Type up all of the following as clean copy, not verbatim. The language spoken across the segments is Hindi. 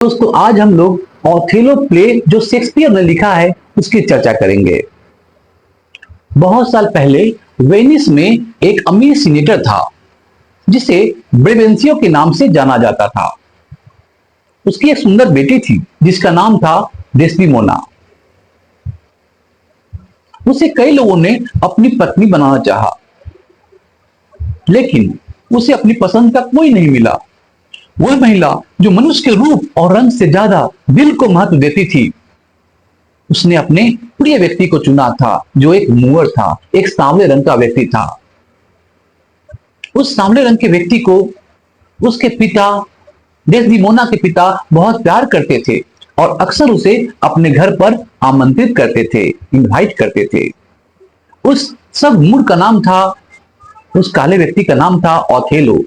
दोस्तों आज हम लोग ओथेलो प्ले जो शेक्सपियर ने लिखा है उसकी चर्चा करेंगे। बहुत साल पहले वेनिस में एक अमीर सीनेटर था जिसे ब्रेवेंसियो के नाम से जाना जाता था। उसकी एक सुंदर बेटी थी जिसका नाम था डेस्टिमोना। उसे कई लोगों ने अपनी पत्नी बनाना चाहा, लेकिन उसे अपनी पसंद का कोई नहीं मिला। वह महिला जो मनुष्य के रूप और रंग से ज्यादा दिल को महत्व देती थी, उसने अपने प्रिय व्यक्ति को चुना था जो एक मूवर था, एक सांवले रंग का व्यक्ति था। उस सांवले रंग के व्यक्ति को उसके पिता, डेस्डिमोना के पिता बहुत प्यार करते थे और अक्सर उसे अपने घर पर आमंत्रित करते थे, इनवाइट करते थे। उस सब मूड का नाम था, उस काले व्यक्ति का नाम था ओथेलो।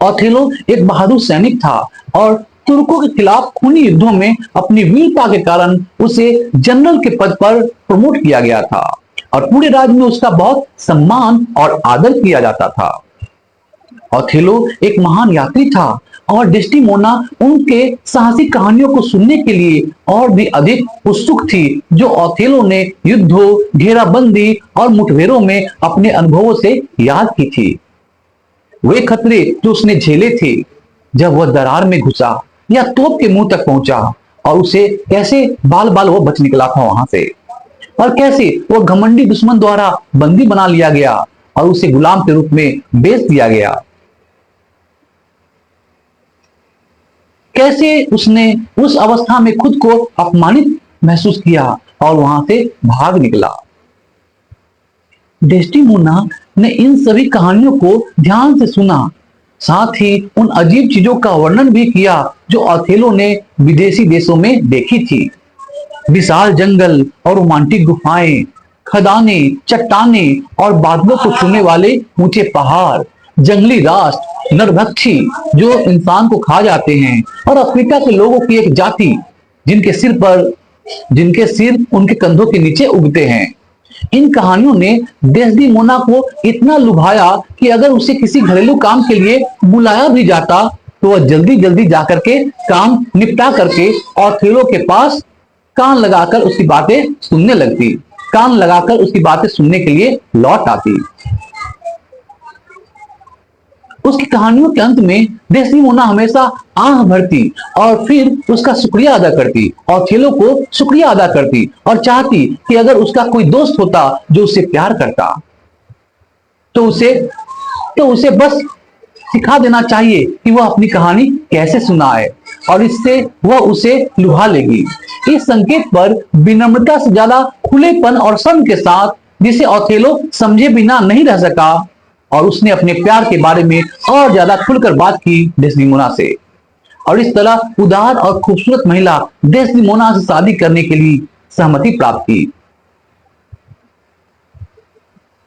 ओथेलो एक बहादुर सैनिक था और तुर्कों के खिलाफ खूनी युद्धों में अपनी वीरता के कारण उसे जनरल के पद पर प्रमोट किया गया था और पूरे राज्य में उसका बहुत सम्मान और आदर किया जाता था। ओथेलो एक महान यात्री था और डेस्टिमोना उनके साहसिक कहानियों को सुनने के लिए और भी अधिक उत्सुक थी, जो ओथेलो ने युद्धों, घेराबंदी और मुठभेड़ों में अपने अनुभवों से याद की थी। वे खतरे जो उसने झेले थे जब वह दरार में घुसा या तोप के मुंह तक पहुंचा, और उसे कैसे बाल बाल वो बच निकला था वहां से, और कैसे वह घमंडी दुश्मन द्वारा बंदी बना लिया गया और उसे गुलाम के रूप में बेच दिया गया। कैसे उसने उस अवस्था में खुद को अपमानित महसूस किया और वहां से भाग निकला। डेस्टिमोना ने इन सभी कहानियों को ध्यान से सुना, साथ ही उन अजीब चीजों का वर्णन भी किया जो ओथेलो ने विदेशी देशों में देखी थी। विशाल जंगल और रोमांटिक गुफाएं, खदानें, चट्टानें और बादलों को छूने वाले ऊंचे पहाड़, जंगली राष्ट्र, नरभक्षी जो इंसान को खा जाते हैं, और अफ्रीका के लोगों की एक जाति जिनके सिर उनके कंधों के नीचे उगते हैं। इन कहानियों ने डेस्डिमोना को इतना लुभाया कि अगर उसे किसी घरेलू काम के लिए बुलाया भी जाता तो वह जल्दी जल्दी जाकर के काम निपटा करके ओथेलो के पास कान लगाकर उसकी बातें सुनने लगती, कान लगाकर उसकी बातें सुनने के लिए लौट आती। उसकी कहानियों के अंत में डेस्टिमोना हमेशा आह भरती और फिर उसका शुक्रिया अदा करती, ओथेलो को शुक्रिया अदा करती और चाहती कि अगर उसका कोई दोस्त होता जो उससे प्यार करता तो उसे बस सिखा देना चाहिए कि वह अपनी कहानी कैसे सुनाए, और इससे वह उसे लुभा लेगी। इस संकेत पर विनम्रता से ज्यादा खुलेपन और शर्म के साथ, जिसे ओथेलो समझे बिना नहीं रह सका, और उसने अपने प्यार के बारे में और ज्यादा खुलकर बात की डेस्डिमोना से, और इस तरह उदार और खूबसूरत महिला डेस्डिमोना से शादी करने के लिए सहमति प्राप्त की।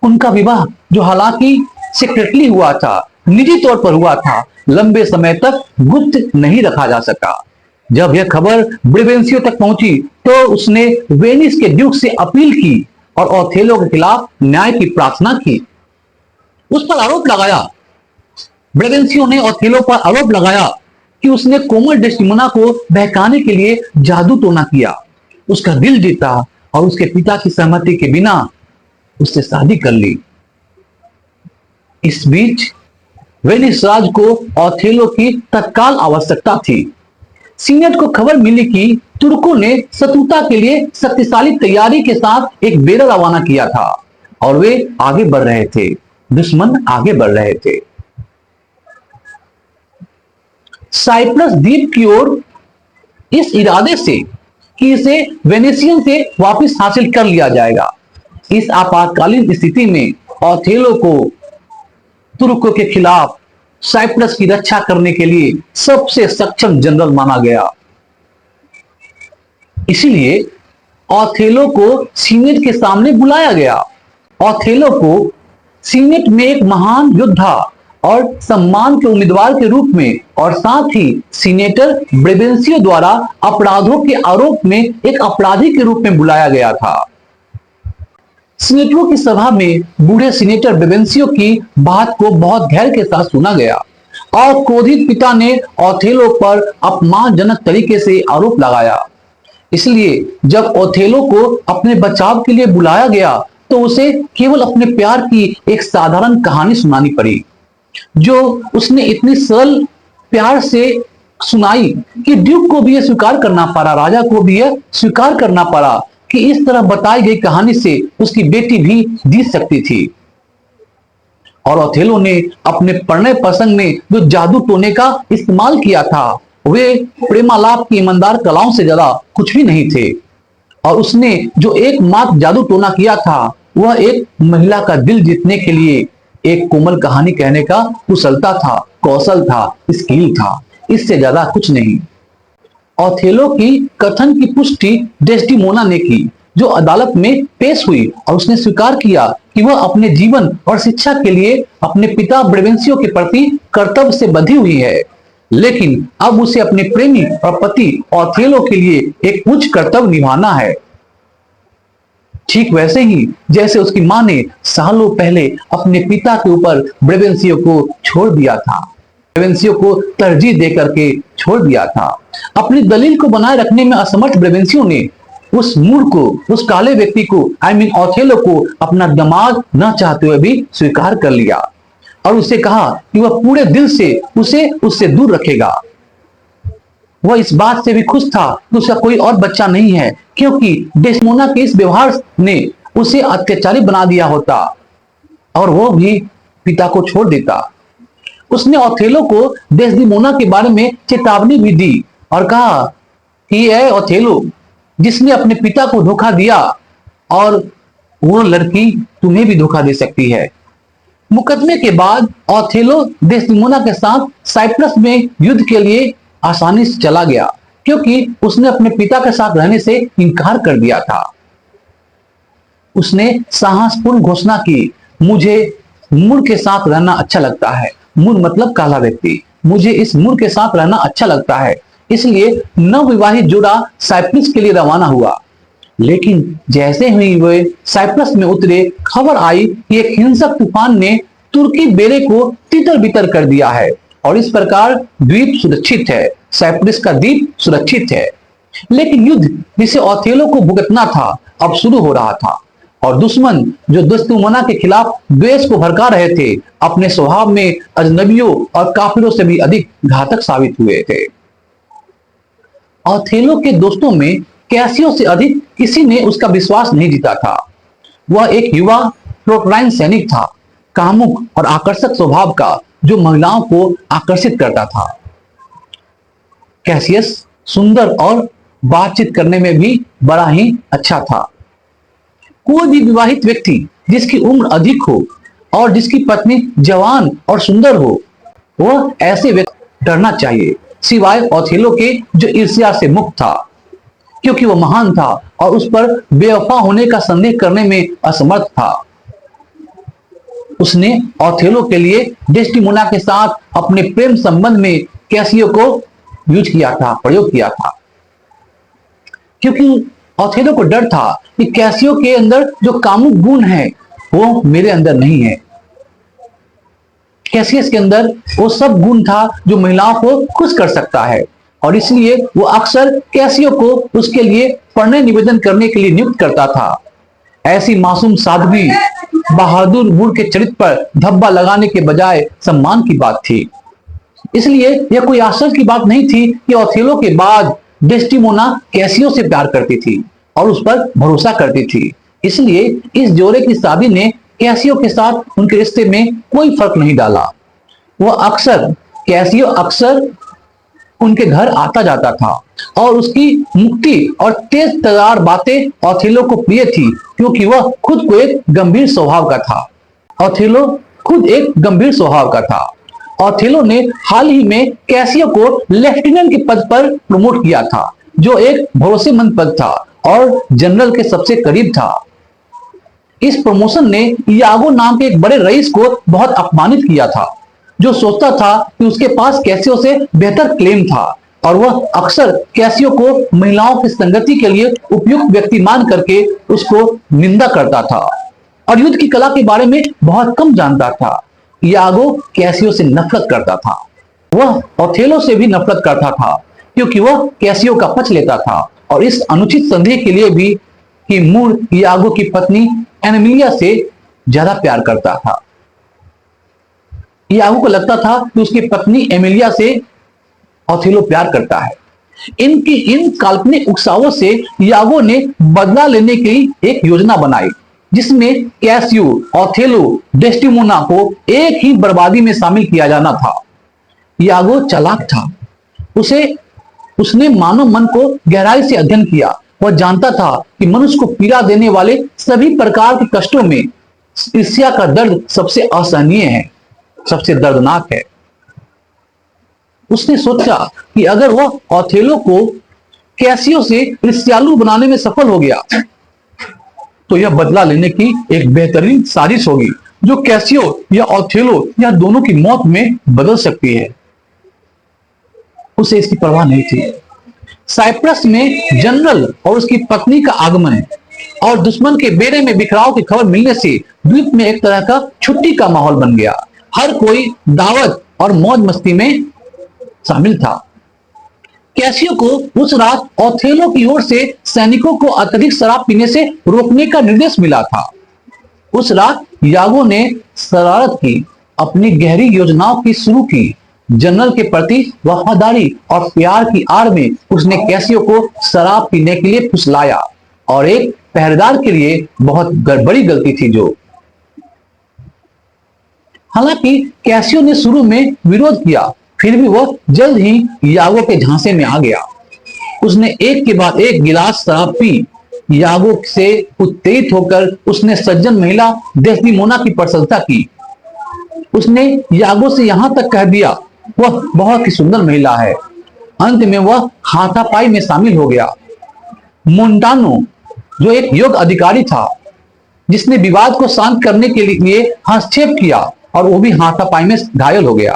उनका विवाह, जो हालांकि सीक्रेटली हुआ था, निजी तौर पर हुआ था, लंबे समय तक गुप्त नहीं रखा जा सका। जब यह खबर ब्रेवेंसियो तक पहुंची तो उसने वेनिस के ड्यूक से अपील की और ओथेलो के खिलाफ न्याय की प्रार्थना की। उस पर आरोप लगाया, ब्रेवेंसियो ने ओथेलो पर आरोप लगाया कि उसने कोमल डेस्टिमोना को बहकाने के लिए जादू टोना किया, उसका दिल जीता और उसके पिता की सहमति के बिना उससे शादी कर ली। इस बीच वेनिस राज को ओथेलो की तत्काल आवश्यकता थी। सीनेट को खबर मिली कि तुर्कों ने शत्रुता के लिए शक्तिशाली तैयारी के साथ एक बेड़ा रवाना किया था और वे आगे बढ़ रहे थे, दुश्मन आगे बढ़ रहे थे साइप्रस द्वीप की ओर, इस इरादे से कि इसे वेनेशियन से वापस हासिल कर लिया जाएगा। इस आपातकालीन स्थिति में ओथेलो को तुर्कों के खिलाफ साइप्रस की रक्षा करने के लिए सबसे सक्षम जनरल माना गया। इसीलिए ओथेलो को सीनेट के सामने बुलाया गया। ओथेलो को सीनेट में एक महान योद्धा और सम्मान के उम्मीदवार के रूप में, और साथ ही सीनेटर ब्रेवेंसियो द्वारा अपराधों के आरोप में एक अपराधी के रूप में बुलाया गया था। सीनेटरों की सभा में बूढ़े सीनेटर ब्रेवेंसियो की बात को बहुत धैर्य के साथ सुना गया और क्रोधित पिता ने ओथेलो पर अपमानजनक तरीके से आरोप लगाया। इसलिए जब ओथेलो को अपने बचाव के लिए बुलाया गया तो उसे केवल अपने प्यार की एक साधारण कहानी सुनानी पड़ी, जो उसने इतनी सरल प्यार से सुनाई कि ड्यूक को भी यह स्वीकार करना पड़ा, राजा को भी यह स्वीकार करना पड़ा कि इस तरह बताई गई कहानी से उसकी बेटी भी जीत सकती थी। और ओथेलो ने अपने प्रणय प्रसंग में जो जादू टोने का इस्तेमाल किया था, वे प्रेमालाप की ईमानदार कलाओं से ज्यादा कुछ भी नहीं थे। और उसने जो एकमात्र जादू टोना किया था, वह एक महिला का दिल जीतने के लिए एक कोमल कहानी कहने का कुशलता था, कौशल था, स्किल था, इससे ज्यादा कुछ नहीं। ओथेलो की कथन की पुष्टि डेस्टिमोना ने की, जो अदालत में पेश हुई, और उसने स्वीकार किया कि वह अपने जीवन और शिक्षा के लिए अपने पिता ब्रेवेंसियो के प्रति कर्तव्य से बंधी हुई है, लेकिन अब उसे अपने प्रेमी और पति ओथेलो के लिए एक उच्च कर्तव्य निभाना है। ठीक वैसे ही जैसे उसकी मां ने सालों पहले अपने पिता के ऊपर ब्रेवेंसियो को छोड़ दिया था, ब्रेवेंसियो को तरजीह देकर के छोड़ दिया था। अपनी दलील को बनाए रखने में असमर्थ ब्रेवेंसियो ने उस मूर्ख को, उस काले व्यक्ति को, ओथेलो को अपना दामाद न चाहते हुए भी स्वीकार कर लिया और उससे कहा कि वह पूरे दिल से उसे उससे दूर रखेगा। वह इस बात से भी खुश था कि उसका कोई और बच्चा नहीं है, क्योंकि डेस्टिमोना के इस व्यवहार ने उसे अत्याचारी बना दिया होता और वो भी पिता को छोड़ देता। उसने ओथेलो को डेस्टिमोना के बारे में चेतावनी भी दी और कहा कि ऐ ओथेलो, जिसने अपने पिता को धोखा दिया, और वो लड़की तुम्हें भी धोखा दे सकती है। मुकदमे के बाद ओथेलो डेस्टिमोना के साथ साइप्रस में युद्ध के लिए आसानी से चला गया, क्योंकि उसने अपने पिता के साथ रहने से इनकार कर दिया था। उसने साहसपूर्ण घोषणा की, मुझे मूर के साथ रहना अच्छा लगता है। मूर मतलब काला व्यक्ति। मुझे इस मूर के साथ रहना अच्छा लगता है। इसलिए नवविवाहित जोड़ा साइप्रस के लिए रवाना हुआ। लेकिन जैसे ही वे साइप्रस में उतरे, खबर आई कि एक हिंसक तूफान ने तुर्की बेड़े को तितर बितर कर दिया है और इस प्रकार द्वीप सुरक्षित है, साइप्रस का द्वीप सुरक्षित है। लेकिन युद्ध जिसे ओथेलो को भुगतना था अब शुरू हो रहा था, और दुश्मन जो डेस्टिमोना के खिलाफ द्वेष को भड़का रहे थे, अपने स्वभाव में अजनबियों और काफिरों से भी अधिक घातक साबित हुए थे। ओथेलो के दोस्तों में कैसियो से अधिक किसी ने उसका विश्वास नहीं जीता था। वह एक युवा फ्लोटाइन सैनिक था, कामुक और आकर्षक स्वभाव का, जो महिलाओं को आकर्षित करता था। कैसियस सुंदर और बातचीत करने में भी बड़ा ही अच्छा था। कोई भी विवाहित व्यक्ति जिसकी उम्र अधिक हो और जिसकी पत्नी जवान और सुंदर हो, वह ऐसे व्यक्ति डरना चाहिए, सिवाय ओथेलो के, जो ईर्ष्या से मुक्त था, क्योंकि वह महान था और उस पर बेवफा होने का संदेह करने में असमर्थ था। उसने ओथेलो के लिए डेस्टिमोना के साथ अपने प्रेम संबंध में कैसियो को यूज किया था, प्रयोग किया था, क्योंकि ओथेलो को डर था कि कैसियो के अंदर जो कामुक गुण है वो मेरे अंदर नहीं है। कैसियस के अंदर वो सब गुण था जो महिलाओं को खुश कर सकता है, और इसलिए वो अक्सर कैसियो को उसके लिए प्रणय निवेदन करने के लिए नियुक्त करता था। ऐसी मासूम साध्वी बहादुर मूर के चरित्र पर धब्बा लगाने के बजाय सम्मान की बात थी। इसलिए यह कोई आश्चर्य की बात नहीं थी कि ओथेलो के बाद डेस्टिमोना कैसियो से प्यार करती थी और उस पर भरोसा करती थी। इसलिए इस जोड़े की शादी ने कैसियो के साथ उनके रिश्ते में कोई फर्क नहीं डाला। कैसियो अक्सर उनके घर आता जाता था और उसकी मुक्ति और तेज तर्रार बातें ओथेलो को प्रिय थी, क्योंकि वह खुद को एक गंभीर स्वभाव का था। ओथेलो खुद एक गंभीर स्वभाव का था। ओथेलो ने हाल ही में कैसियो को लेफ्टिनेंट के पद पर प्रमोट किया था, जो एक भरोसेमंद पद था और जनरल के सबसे करीब था। इस प्रमोशन ने यागो नाम के एक बड़े रईस को बहुत अपमानित किया था, जो सोचता था कि उसके पास कैसियो से बेहतर क्लेम था, और वह अक्सर कैसियो को महिलाओं की संगति के लिए उपयुक्त व्यक्ति मान करके उसको निंदा करता था और युद्ध की कला के बारे में बहुत कम जानता था। यागो कैसियो से नफरत करता था। वह ओथेलो से भी नफरत करता था क्योंकि वह कैसियो का पक्ष लेता था और इस अनुचित संदेह के लिए भी कि मूर यागो की पत्नी एमिलिया से ज्यादा प्यार करता था। यागो को लगता था कि उसकी पत्नी एमिलिया से ओथेलो प्यार करता है। इनकी इन काल्पनिक उकसावों से यागो ने बदला लेने की एक योजना बनाई जिसमें कैसियो, ओथेलो, डेस्टिमोना को एक ही बर्बादी में शामिल किया जाना था। यागो चालाक था। उसने मानव मन को गहराई से अध्ययन किया। वह जानता था कि मनुष्य को पीड़ा देने वाले सभी प्रकार के कष्टों में ईर्ष्या का दर्द सबसे असहनीय है, सबसे दर्दनाक है। उसने सोचा कि अगर वह ओथेलो को कैसियो से ईर्ष्यालु बनाने में सफल हो गया तो यह बदला लेने की एक बेहतरीन साजिश होगी जो कैसियो या ओथेलो या दोनों की मौत में बदल सकती है। उसे इसकी परवाह नहीं थी। साइप्रस में जनरल और उसकी पत्नी का आगमन और दुश्मन के बेड़े में बिखराव की खबर मिलने से द्वीप में एक तरह का छुट्टी का माहौल बन गया। हर कोई दावत और मौज मस्ती में शामिल था। कैसियो को उस रात ओथेलो की ओर से सैनिकों को अत्यधिक शराब पीने से रोकने का निर्देश मिला था। उस रात यागो ने शरारत की, अपनी गहरी योजनाओं की शुरू की। जनरल के प्रति वफादारी और प्यार की आड़ में उसने कैसियो को शराब पीने के लिए फुसलाया और एक पहरेदार के लिए बहुत बड़ी गलती थी जो। हालांकि कैसियो ने शुरू में विरोध किया, फिर भी वह जल्द ही यागो के झांसे में आ गया। उसने एक के बाद एक गिलास शराब पी। यागो से उत्तेजित होकर उसने सज्जन महिला डेस्टिमोना की प्रशंसा की। उसने यागो से यहां तक कह दिया वह बहुत ही सुंदर महिला है। अंत में वह हाथापाई में शामिल हो गया। मोन्टानो जो एक योग्य अधिकारी था जिसने विवाद को शांत करने के लिए हस्तक्षेप किया और वो भी हाथापाई में घायल हो गया।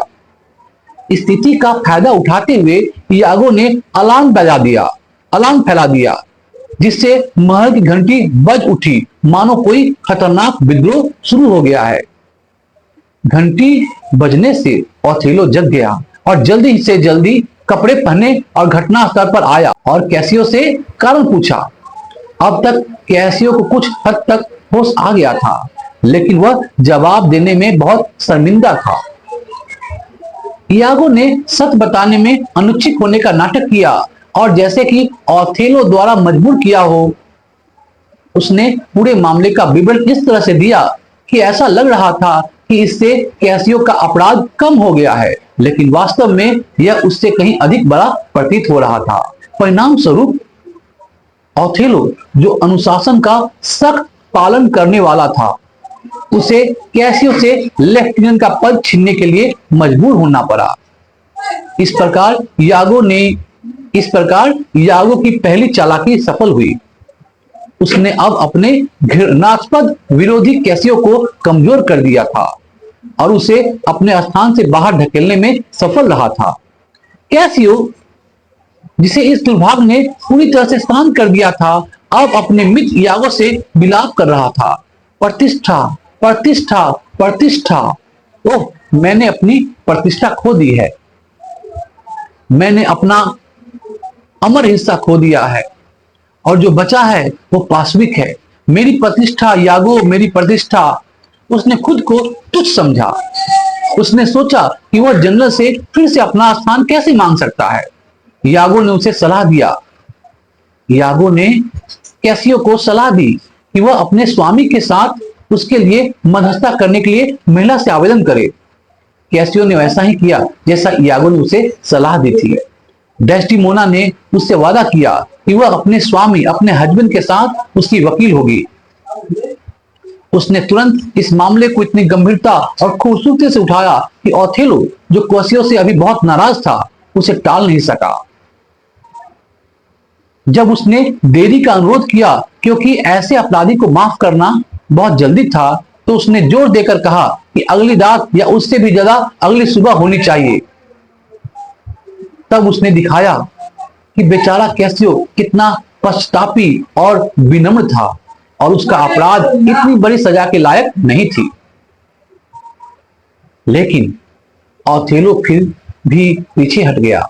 स्थिति का फायदा उठाते हुए यागो ने अलार्म फैला दिया जिससे महल की घंटी बज उठी मानो कोई खतरनाक विद्रोह शुरू हो गया है। घंटी बजने से ओथेलो जग गया और जल्दी से जल्दी कपड़े पहने और घटना स्थल पर आया और कैसियो से कारण पूछा। अब तक कैसियो को कुछ हद तक होश आ गया था लेकिन वह जवाब देने में बहुत शर्मिंदा था। यागो ने सच बताने में अनुचित होने का नाटक किया और जैसे कि ओथेलो द्वारा मजबूर किया हो उसने पूरे मामले का विवरण इस तरह से दिया कि ऐसा लग रहा था कि इससे कैसियो का अपराध कम हो गया है लेकिन वास्तव में यह उससे कहीं अधिक बड़ा प्रतीत हो रहा था। परिणाम स्वरूप ओथेलो जो अनुशासन का सख्त पालन करने वाला था उसे कैसियो से लेफ्टिनेंट का पद छीनने के लिए मजबूर होना पड़ा। इस प्रकार यागो की पहली चालाकी सफल हुई। उसने अब अपने घृणास्पद विरोधी कैसियो को कमजोर कर दिया था और उसे अपने स्थान से बाहर ढकेलने में सफल रहा था। कैसियो जिसे इस दुर्भाग्य ने पूरी तरह से शांत कर दिया था अब अपने मित्र यागो से विलाप कर रहा था। प्रतिष्ठा, प्रतिष्ठा, प्रतिष्ठा। ओह, मैंने अपनी प्रतिष्ठा खो दी है। मैंने अपना अमर हिस्सा खो दिया है और जो बचा है वो पाशविक है। मेरी प्रतिष्ठा यागो, मेरी प्रतिष्ठा। उसने खुद को तुच्छ समझा। उसने सोचा कि वह जनरल से फिर से अपना स्थान कैसे मांग सकता है। यागो ने उसे सलाह दिया। यागो ने कैसियो को सलाह दी कि वह अपने स्वामी के साथ उसके लिए मध्यस्थता करने के लिए महिला से आवेदन करे। कैसियो ने वैसा ही किया जैसा यागो ने उसे सलाह दी थी। डेस्टिमोना ने उससे वादा किया कि वह अपने स्वामी, अपने हस्बैंड के साथ उसकी वकील होगी। उसने तुरंत इस मामले को इतनी गंभीरता और खूबसूरती से उठाया कि ओथेलो जो कैसियो से अभी बहुत नाराज था उसे टाल नहीं सका। जब उसने देरी का अनुरोध किया क्योंकि ऐसे अपराधी को माफ करना बहुत जल्दी था तो उसने जोर देकर कहा कि अगली रात या उससे भी ज्यादा अगली सुबह होनी चाहिए। तब उसने दिखाया कि बेचारा कैसियो कितना पश्चातापी और विनम्र था और उसका अपराध इतनी बड़ी सजा के लायक नहीं थी। लेकिन ओथेलो फिर भी पीछे हट गया।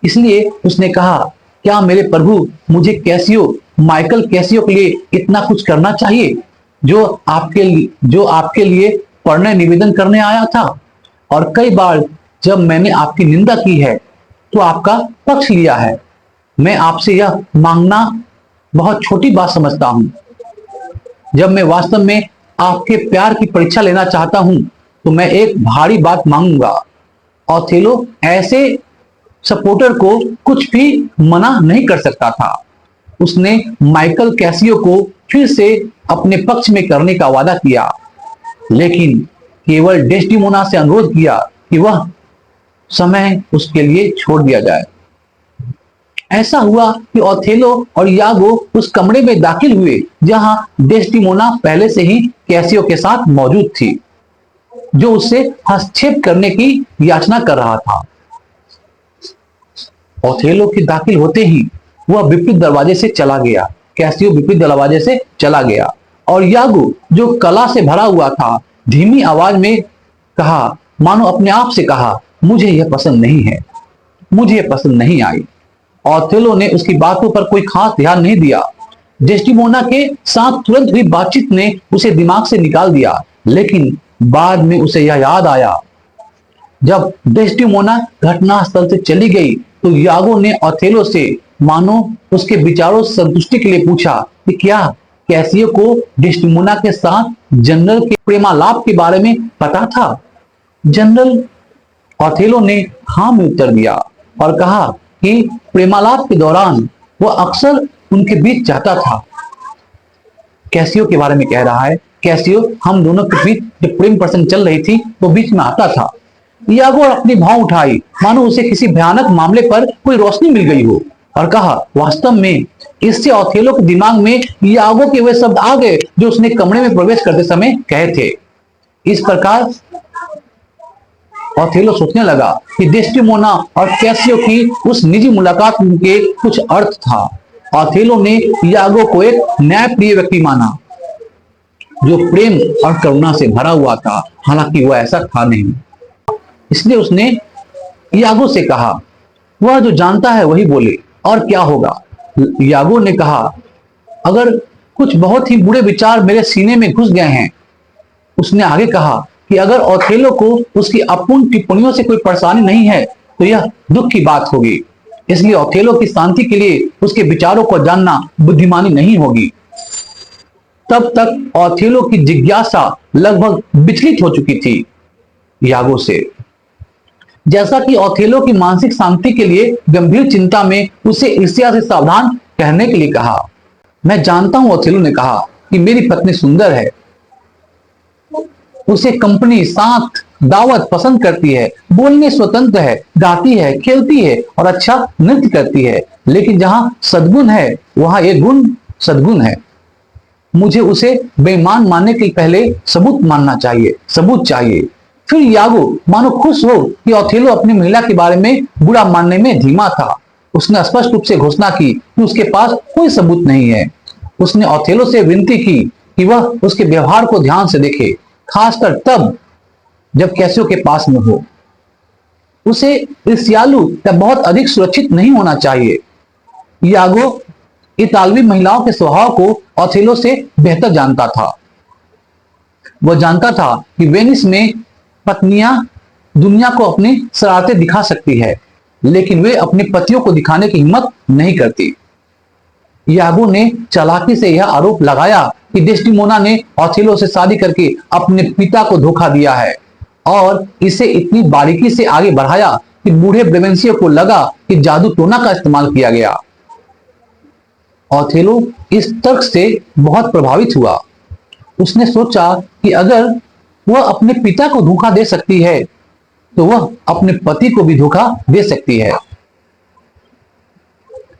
इसलिए उसने कहा, क्या मेरे प्रभु मुझे कैसियो, माइकल कैसियो के लिए इतना कुछ करना चाहिए जो आपके लिए पढ़ने निवेदन करने आया था? और कई बार जब मैंने आपकी निंदा की है तो आपका पक्ष लिया है। मैं आपसे यह मांगना बहुत छोटी बात समझता हूं। जब मैं वास्तव में आपके प्यार की परीक्षा लेना चाहता हूं तो मैं एक भारी बात मांगूंगा। ओथेलो ऐसे सपोर्टर को कुछ भी मना नहीं कर सकता था। उसने माइकल कैसियो को फिर से अपने पक्ष में करने का वादा किया, लेकिन केवल डेस्टिमोना से अनुरोध किया कि वह समय उसके लिए छोड़ दिया जाए। ऐसा हुआ कि ओथेलो और यागो उस कमरे में दाखिल हुए जहां डेस्टिमोना पहले से ही कैसियो के साथ मौजूद थी, जो उससे हस्तक्षेप करने की याचना कर रहा था। ओथेलो के दाखिल होते ही वह विपरीत दरवाजे से चला गया। कैसियो विपरीत दरवाजे से चला गया और यागो, जो कला से भरा हुआ था, धीमी आवाज में कहा, मानो अपने आप से कहा, मुझे यह पसंद नहीं है, मुझे यह पसंद नहीं आई। ओथेलो ने उसकी बातों पर कोई खास ध्यान नहीं दिया। डेस्टिमोना के साथ तुरंत हुई बातचीत ने उसे दिमाग से निकाल दिया, लेकिन बाद में उसे यह याद आया। जब डेस्टिमोना घटनास्थल से चली गई तो यागो ने ओथेलो से मानो उसके विचारों से संतुष्टि के लिए पूछा कि क्या कैसियो को डेस्टिमोना के साथ जनरल के प्रेमालाप के बारे में पता था। जनरल ओथेलो ने हाँ में उत्तर दिया और कहा कि प्रेमालाप के दौरान वह अक्सर उनके बीच जाता था। कैसियो के बारे में कह रहा है। कैसियो हम दोनों के बीच जब प्रेम प्रसंग चल रही थी तो बीच में आता था। यागो अपनी भाव उठाई मानो उसे किसी भयानक मामले पर कोई रोशनी मिल गई हो और कहा, वास्तव में इससे ओथेलो के दिमाग में यागो के वे शब्द आ गए जो उसने कमरे में प्रवेश करते समय कहे थे। इस प्रकार ओथेलो सोचने लगा कि डेस्टिमोना और कैसियो की उस निजी मुलाकात के कुछ अर्थ था। ओथेलो ने यागो को एक न्यायप्रिय व्यक्ति माना जो प्रेम और करुणा से भरा हुआ था, हालांकि वह ऐसा था नहीं। इसलिए उसने यागो से कहा, वह जो जानता है वही बोले, और क्या होगा। यागो ने कहा, अगर कुछ बहुत ही बुरे विचार मेरे सीने में घुस गए हैं। उसने आगे कहा कि अगर ओथेलो को उसकी अपूर्ण टिप्पणियों से कोई परेशानी नहीं है तो यह दुख की बात होगी। इसलिए ओथेलो की शांति के लिए उसके विचारों को जानना बुद्धिमानी नहीं होगी। तब तक ओथेलो की जिज्ञासा लगभग विचलित हो चुकी थी यागो से। जैसा कि ओथेलो की मानसिक शांति के लिए गंभीर चिंता में उसे ईर्ष्या से सावधान कहने के लिए कहा। मैं जानता हूं, ओथेलो ने कहा, कि मेरी पत्नी सुंदर है, उसे कंपनी, साथ, दावत पसंद करती है, बोलने स्वतंत्र है, गाती है, खेलती है और अच्छा नृत्य करती है। लेकिन जहां सद्गुण है वहां एक गुण सद्गुण है। मुझे उसे बेईमान मानने के पहले सबूत चाहिए। फिर यागो मानो खुश हो कि ओथेलो अपनी महिला के बारे में बुरा मानने में धीमा था। उसने स्पष्ट रूप से घोषणा की कि उसके पास कोई सबूत नहीं है। उसने ओथेलो से विनती की कि वह उसके व्यवहार को ध्यान से देखे, खासकर तब जब कैसियो के पास में हो। उसे ईर्ष्यालु या बहुत अधिक सुरक्षित नहीं होना चाहिए। यागो इतालवी महिलाओं के स्वभाव को ओथेलो से बेहतर जानता था। वह जानता था कि वेनिस में पत्नियां दुनिया को अपनी शरारतें दिखा सकती है, लेकिन वे अपने पतियों को दिखाने की हिम्मत नहीं करती। यागो ने चालाकी से यह आरोप लगाया कि डेस्टिमोना ने ओथेलो से शादी करके अपने पिता को धोखा दिया है और इसे इतनी बारीकी से आगे बढ़ाया कि बूढ़े ब्रेवेंसियो को लगा कि जादू टोना का इस्तेमाल किया गया। ओथेलो इस तर्क से बहुत प्रभावित हुआ। उसने सोचा कि अगर वह अपने पिता को धोखा दे सकती है तो वह अपने पति को भी धोखा दे सकती है।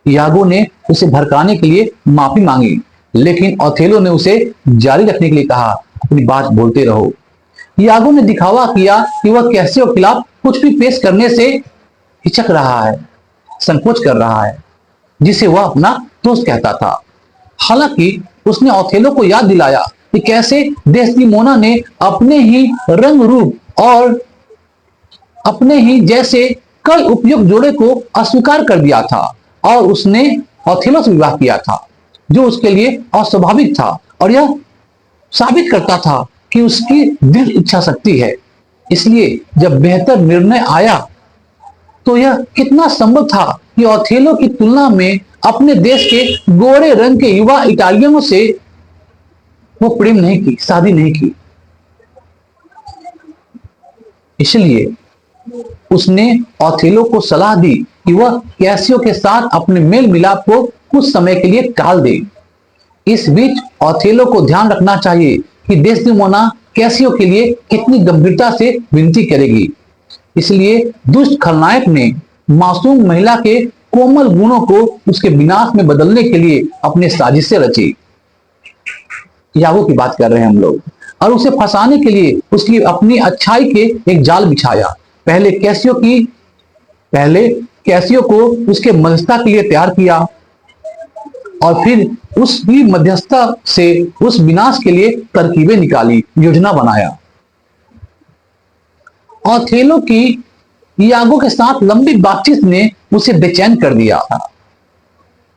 यागो ने उसे भड़काने के लिए माफी मांगी, लेकिन ओथेलो ने उसे जारी रखने के लिए कहा, अपनी बात बोलते रहो। यागो ने दिखावा किया कि वह कैसियो के खिलाफ कुछ भी पेश करने से हिचक रहा है, संकोच कर रहा है, जिसे वह अपना दोस्त कहता था। हालांकि उसने ओथेलो को याद दिलाया कि कैसे डेस्टिमोना ने अपने ही रंग रूप और अपने ही जैसे कई उपयुक्त जोड़े को अस्वीकार कर दिया था और उसने ऑथेलो से विवाह किया था, जो उसके लिए अस्वाभाविक था और यह साबित करता था कि उसकी दृढ़ इच्छा शक्ति है। इसलिए जब बेहतर निर्णय आया तो यह कितना संभव था कि ऑथेलो की तुलना में अपने देश के गोरे रंग के युवा इटालियनों से वो प्रेम नहीं की, शादी नहीं की। इसलिए उसने ऑथेलो को सलाह दी कि वह कैसियो के साथ अपने मेल मिलाप को कुछ समय के लिए टाल दे। इस बीच ऑथेलो को ध्यान रखना चाहिए कि डेस्टिमोना कैसियो के लिए कितनी गंभीरता से विनती करेगी। इसलिए दुष्ट खलनायक ने मासूम महिला के कोमल गुणों को उसके विनाश में बदलने के लिए अपने साजिशें रची। यागो की बात कर रहे हैं हम लोग। और उसे फंसाने के लिए उसकी अपनी अच्छाई के एक जाल बिछाया। पहले कैसियो को उसके मध्यस्थता के लिए तैयार किया और फिर उसकी मध्यस्थता से उस विनाश के लिए तरकीबें निकाली, योजना बनाया। ऑथेलो की यागो के साथ लंबी बातचीत ने उसे बेचैन कर दिया।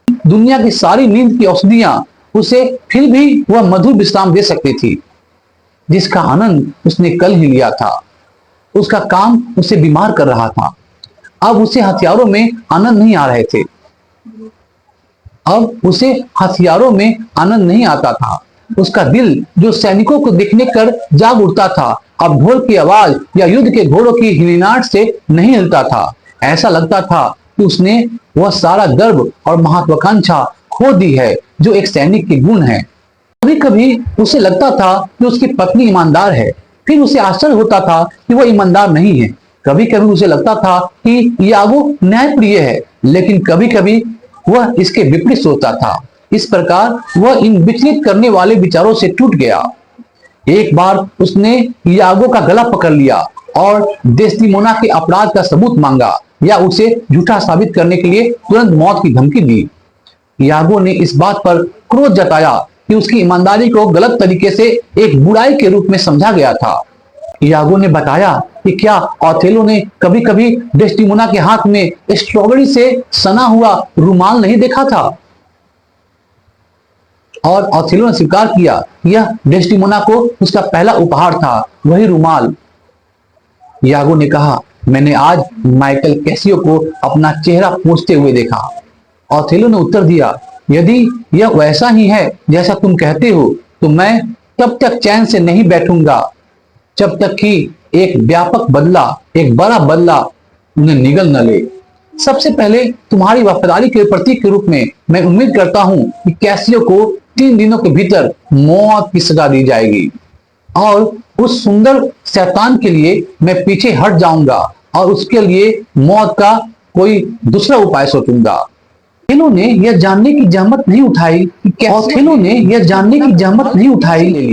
दुनिया की सारी नींद की औषधियां उसे फिर भी वह मधुर विश्राम दे सकती थी, जिसका आनंद उसने कल ही लिया था। उसका काम उसे बीमार कर रहा था। अब उसे हथियारों में आनंद नहीं आ रहे थे। अब उसे हथियारों में आनंद नहीं आता था। उसका दिल जो सैनिकों को देखने कर जाग उठता था, अब ढोल की आवाज या युद्ध के घोड़ों की हिलनाट से नहीं हिलता था। ऐसा लगता था कि उसने वह सारा गर्व और महत्वाकांक्षा खो दी है जो एक सैनिक के गुण है। कभी कभी उसे लगता था कि उसकी पत्नी ईमानदार है, फिर उसे आश्चर्य होता था कि वह ईमानदार नहीं है। कभी कभी उसे लगता था कि यागो न्यायप्रिय है, लेकिन कभी कभी वह इसके विपरीत सोचता था। इस प्रकार वह इन विचलित करने वाले विचारों से टूट गया। एक बार उसने यागो का गला पकड़ लिया और डेस्टिमोना के अपराध का सबूत मांगा या उसे झूठा साबित करने के लिए तुरंत मौत की धमकी दी। यागो ने इस बात पर क्रोध जताया कि उसकी ईमानदारी को गलत तरीके से एक बुराई के रूप में समझा गया था। यागो ने बताया कि क्या ऑथेलो ने कभी कभी डेस्टिमोना के हाथ में स्ट्रॉबेरी से सना हुआ रुमाल नहीं देखा था, और ऑथेलो ने स्वीकार किया यह डेस्टिमोना को उसका पहला उपहार था, वही रुमाल। यागो ने कहा, मैंने आज माइकल कैसियो को अपना चेहरा पोंछते हुए देखा। ऑथेलो ने उत्तर दिया, यदि यह वैसा ही है जैसा तुम कहते हो तो मैं तब तक चैन से नहीं बैठूंगा जब तक कि एक व्यापक बदला, एक बड़ा बदला उन्हें निगल न ले। सबसे पहले तुम्हारी वफादारी के प्रतीक के रूप में मैं उम्मीद करता हूं कि कैसियो को 3 दिनों के भीतर मौत की सजा दी जाएगी और उस सुंदर शैतान के लिए मैं पीछे हट जाऊंगा और उसके लिए मौत का कोई दूसरा उपाय सोचूंगा। ऑथेलो ने यह जानने की जहमत नहीं उठाई कि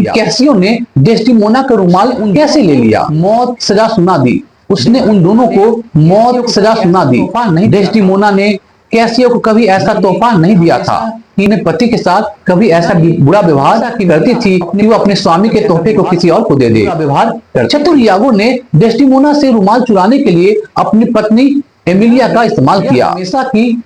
कैसियो ने डेस्टिमोना का रुमाल कैसे ले लिया। मौत सजा सुना दी। उसने उन दोनों को मौत सजा सुना दी। डेस्टिमोना ने कैसियो को कभी ऐसा तोहफा नहीं दिया था कि अपने पति के साथ कभी ऐसा बुरा व्यवहार करती थी कि वो अपने स्वामी के तोहफे को किसी और को दे दे। व्यवहार चतुर यागो ने डेस्टिमोना से रुमाल चुराने के लिए अपनी पत्नी एमिलिया का इस्तेमाल किया। हमेशा की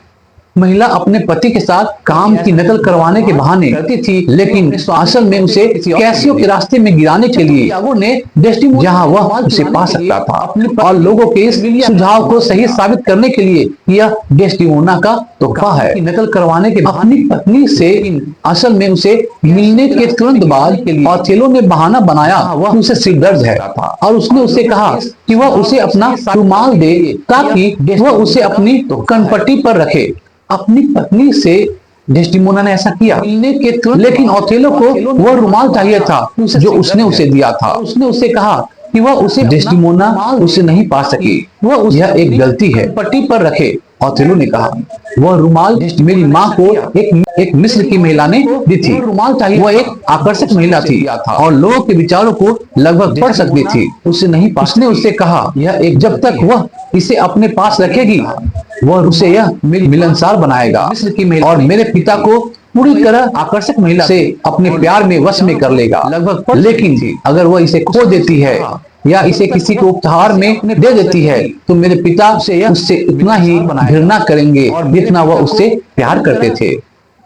महिला अपने पति के साथ काम की नकल करवाने के बहाने करती थी, लेकिन असल में उसे कैसियो के रास्ते में गिराने के लिए यागो ने डेस्टिमोना जहां वह उसे पा सकता था और लोगों के इस सुझाव को सही साबित करने के लिए यह डेस्टिमोना का तोहफा है। नकल करवाने के अपनी पत्नी से असल में उसे मिलने के तुरंत बाद ऑथेलो ने बहाना बनाया वह उसे सिर दर्द है और उसने उससे कहा कि वह उसे अपना रुमाल दे ताकि वह उसे अपनी कनपट्टी पर रखे। अपनी पत्नी से डेस्टिमोना ने ऐसा किया, लेकिन ऑथेलो को वह रुमाल चाहिए था जो उसने उसे दिया था। उसने उससे कहा कि वह उसे डेस्टिमोना उसे नहीं पा सकी, यह एक गलती है, पट्टी पर रखे। ऑथेलो ने कहा, वह रुमाल मेरी माँ को एक मिस्र की महिला ने दी थी। रुमाल चाहिए, वह एक आकर्षक महिला थी और लोगों के विचारों को लगभग पढ़ सकती थी। उसे नहीं पा। उसने उससे कहा, यह एक जब तक वह इसे अपने पास रखेगी वह उसे यह मिलनसार बनाएगा। मिस्र की महिला और मेरे पिता को पूरी तरह आकर्षक महिला से अपने प्यार में वश में कर लेगा लगभग। लेकिन अगर वह इसे खो देती है या इसे किसी को उपहार में दे देती है तो मेरे पिता उससे उतना ही घृणा करेंगे जितना वह उससे प्यार करते थे।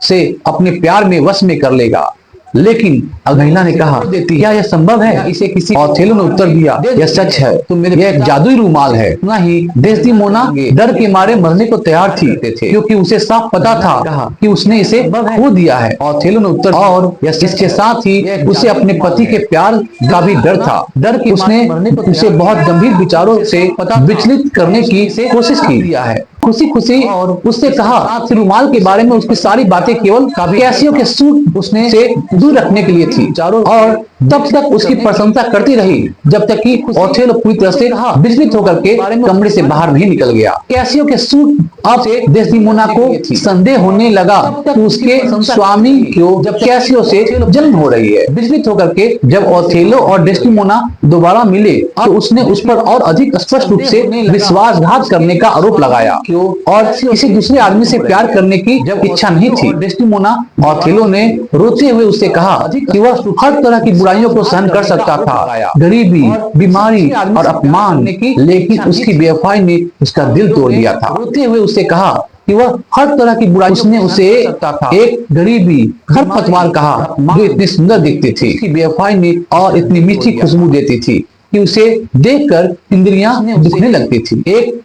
से अपने प्यार में वश में कर लेगा। लेकिन महिला ने कहा, क्या यह संभव है? इसे किसी ऑथेलो ने उत्तर दिया, यह सच है, तो मेरे यह एक जादुई रूमाल है। ना ही डेस्टिमोना डर के मारे मरने को तैयार थी क्योंकि उसे साफ पता था कि उसने इसे खो दिया है। ऑथेलो ने उत्तर, और इसके साथ ही उसे अपने पति के प्यार का भी डर था। डर कि उसने उसे बहुत गंभीर विचारों से विचलित करने की कोशिश की है। खुशी खुशी और उससे कहा कि रूमाल के बारे में उसकी सारी बातें केवल कैसियो के सूट उसने से दूर रखने के लिए थी, और तब तक उसकी प्रशंसा करती रही जब तक कि ओथेलो पूरी तरह से विचलित होकर के कमरे से बाहर नहीं निकल गया। कैसियो के सूट अब डेस्टिमोना को संदेह होने लगा कि उसके स्वामी को जब कैसियो से जन्म हो रही है। विचलित होकर के जब ओथेलो और डेस्टिमोना दोबारा मिले तो उसने उस पर और अधिक स्पष्ट रूप से विश्वासघात करने का आरोप लगाया और किसी दूसरे आदमी से प्यार करने की इच्छा नहीं थी। डेस्टिमोना ओथेलो ने रोते हुए उससे कहा कि वह हर तरह की बुराइयों को सहन कर सकता था, गरीबी, बीमारी और अपमान, लेकिन उसकी बेवफाई ने उसका दिल तोड़ दिया था। रोते हुए उससे कहा कि वह हर तरह की बुराई, उसने उसे एक गरीबी खरपतवार कहा जो इतनी सुंदर दिखती थी, उसकी बेवफाई ने और इतनी मीठी खुशबू देती थी कि उसे देखकर इंद्रियां दुखने लगती थी। एक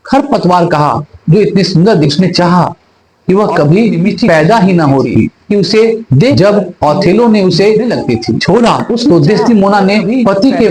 खरपतवार कहा जो इतनी सुंदर, उसने चाहा कि वह कभी मिट्टी पैदा ही ना होती कि उसे देख। जब ओथेलो ने उसे लगती थी छोड़ा उसको, डेस्टिमोना ने पति के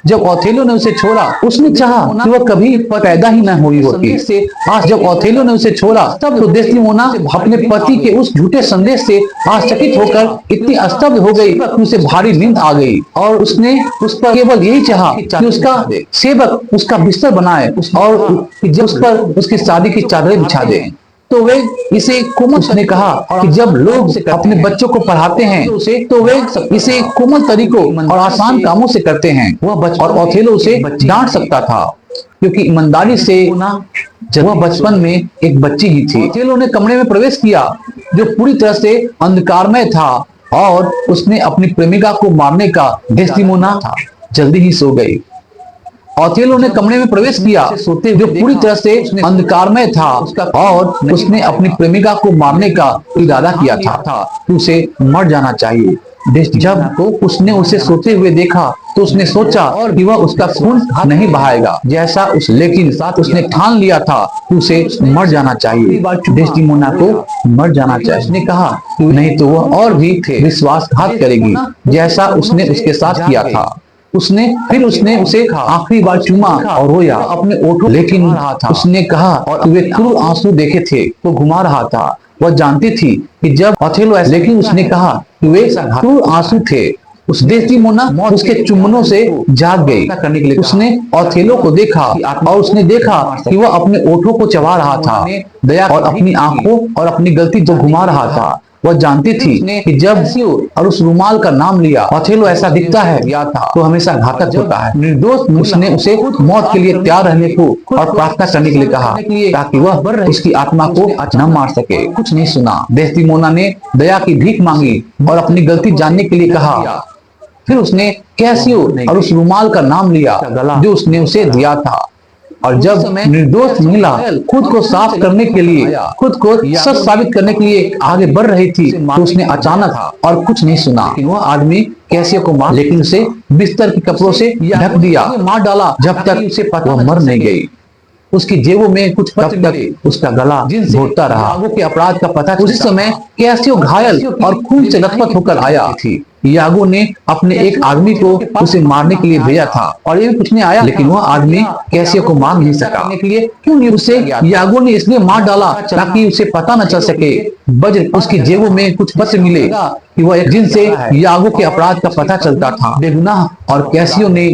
जब ओथेलो ने उसे छोड़ा उसने चाहा कि वह कभी पैदा ही ना हुई होती। आज जब ओथेलो ने उसे छोड़ा तब तो डेस्टिमोना अपने पति के उस झूठे संदेश से आश्चर्यचकित होकर इतनी स्तब्ध हो गई कि उसे भारी नींद आ गई और उसने उस पर केवल यही चाहा कि उसका सेवक उसका बिस्तर बनाए और जब उस पर उसकी शादी की चादरें बिछा दे। तो वे इसे कोमल, उसने कहा कि जब लोग अपने बच्चों को पढ़ाते हैं तो वे इसे कोमल तरीकों और आसान कामों से करते हैं। और ओथेलो उसे डांट सकता था क्योंकि ईमानदारी से वह बचपन में एक बच्ची ही थी। ओथेलो ने कमरे में प्रवेश किया जो पूरी तरह से अंधकारमय था और उसने अपनी प्रेमिका को मारने का डेस्टिमोना जल्दी ही सो गई। ओथेलो ने कमरे में प्रवेश किया जो पूरी तरह से अंधकारमय था और उसने अपनी प्रेमिका को मारने का इरादा किया था। उसे मर जाना चाहिए। जब उसने उसे सोते हुए देखा तो उसने सोचा कि वह उसका खून नहीं बहाएगा जैसा लेकिन साथ उसने ठान लिया था कि उसे मर जाना चाहिए, डेस्टिमोना को मर जाना चाहिए। उसने कहा नहीं तो वह और भी विश्वासघात करेगी जैसा उसने उसके साथ किया था। फिर उसने उसे आखिरी बार चूमा और रोया अपने ओठों, लेकिन उसने कहा और वे क्रूर आंसू देखे थे तो घुमा रहा था। वह जानती थी कि जब ओथेलो, लेकिन उसने कहा कि वे क्रूर आंसू थे। उस डेस्टिमोना उसके चुम्बनों से जाग गई करने के लिए उसने ओथेलो को देखा और उसने देखा कि वह अपने ओठों को चबा रहा था दया और अपनी आंखों और अपनी गलती को घुमा रहा था। वह जानती थी कि जब और उस रूमाल का नाम लिया ओथेलो ऐसा दिखता है तो हमेशा घातक होता है। निर्दोष उसने उसे मौत के लिए तैयार रहने को और प्रार्थना करने के लिए कहा ताकि वह उसकी आत्मा को न मार सके। कुछ नहीं सुना। डेस्टिमोना ने दया की भीख मांगी और अपनी गलती जानने के लिए कहा। फिर उसने कैसियो और उस रूमाल का नाम लिया जो उसने उसे दिया था। और जब निर्दोष महिला खुद को साफ करने के लिए, खुद को सच साबित करने के लिए आगे बढ़ रही थी तो उसने अचानक और कुछ नहीं सुना। वह आदमी कैसियो को मार, लेकिन उसे बिस्तर के कपड़ों से ढक दिया, मार डाला जब तक उसे पता मर नहीं गई। उसकी जेबों में कुछ तब तक उसका गला घोटता रहा। यागो के अपराध का पता उसी समय कैसियो घायल और खून से लथपथ होकर आया थी। यागो ने अपने एक आदमी को उसे मारने के लिए भेजा था और ये पूछने आया, लेकिन वह आदमी कैसियो को मार नहीं सका। के लिए क्यों नहीं? उसे यागो ने इसलिए मार डाला ताकि उसे पता न चल सके। वज्र उसकी जेबों में कुछ पत्र मिले कि वह एक दिन से यागो के अपराध का पता चलता था, बेगुनाह, और कैसियो ने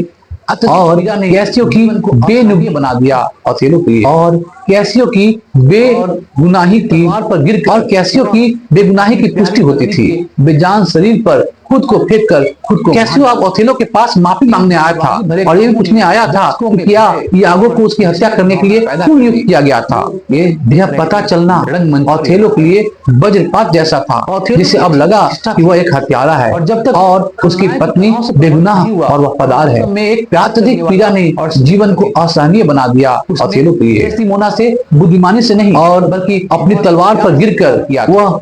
कैसियो की बेनुगी बना दिया ओथेलो के लिए, और कैसियो की बेगुनाही की पर गिर और कैसियो की बेगुनाही की पुष्टि होती थी। बेजान शरीर पर खुद को फेंक कर खुद को कैसियो अब ओथेलो के पास माफी मांगने आया था और ये भी पूछने आया था कि क्या यागो को उसकी हत्या करने के लिए क्यों नियुक्त किया गया था। यह पता चलना ओथेलो के लिए वज्रपात जैसा था, जिसे अब लगा कि वह एक हत्यारा है और जब तक और उसकी पत्नी बेगुनाह और वफादार है। में एक अत्यधिक पीड़ा ने और जीवन को असहनीय बना दिया ओथेलो के लिए। डेस्टिमोना से बुद्धिमानी से नहीं और बल्कि अपनी तलवार पर गिरकर वह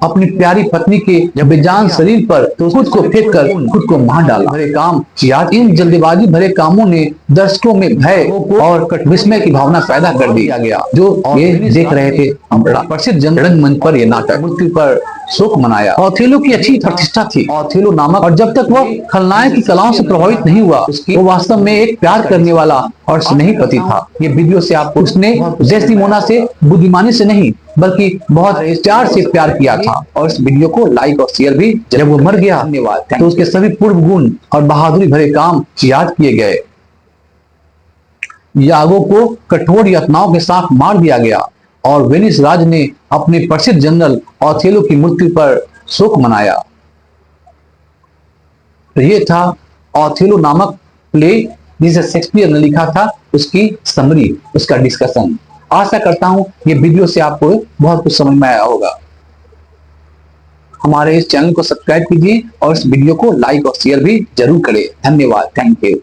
अपनी प्यारी पत्नी के बेजान शरीर पर खुद को फेंक कर खुद को मार डाला। भरे काम याद इन जल्दीबाजी भरे कामों ने दर्शकों में भय और विस्मय की भावना पैदा कर दी गया, जो ये देख रहे थे। प्रसिद्ध रंगमंच पर यह नाटक मृत्यु पर शोक मनाया। ओथेलो की अच्छी प्रतिष्ठा थी ओथेलो नामक, और जब तक वह खलनायक की कलाओं से प्रभावित नहीं हुआ, वो वास्तव में एक प्यार करने वाला और स्नेही पति था। ये वीडियो से आपको उसने डेस्टिमोना से बुद्धिमानी से नहीं बल्कि बहुत प्यार से प्यार किया था। और इस वीडियो को लाइक और शेयर भी। जब वो मर गया धन्यवाद तो उसके सभी पूर्व गुण और बहादुरी भरे काम याद किए गए। यागो को कठोर यातनाओं के साथ मार दिया गया और वेनिस राज ने अपने प्रसिद्ध जनरल ओथेलो की मृत्यु पर शोक मनाया। तो ये था ओथेलो नामक प्ले जिसे शेक्सपियर ने लिखा था, उसकी समरी, उसका डिस्कशन। आशा करता हूं ये वीडियो से आपको बहुत कुछ समझ में आया होगा। हमारे इस चैनल को सब्सक्राइब कीजिए और इस वीडियो को लाइक और शेयर भी जरूर करें। धन्यवाद, थैंक यू।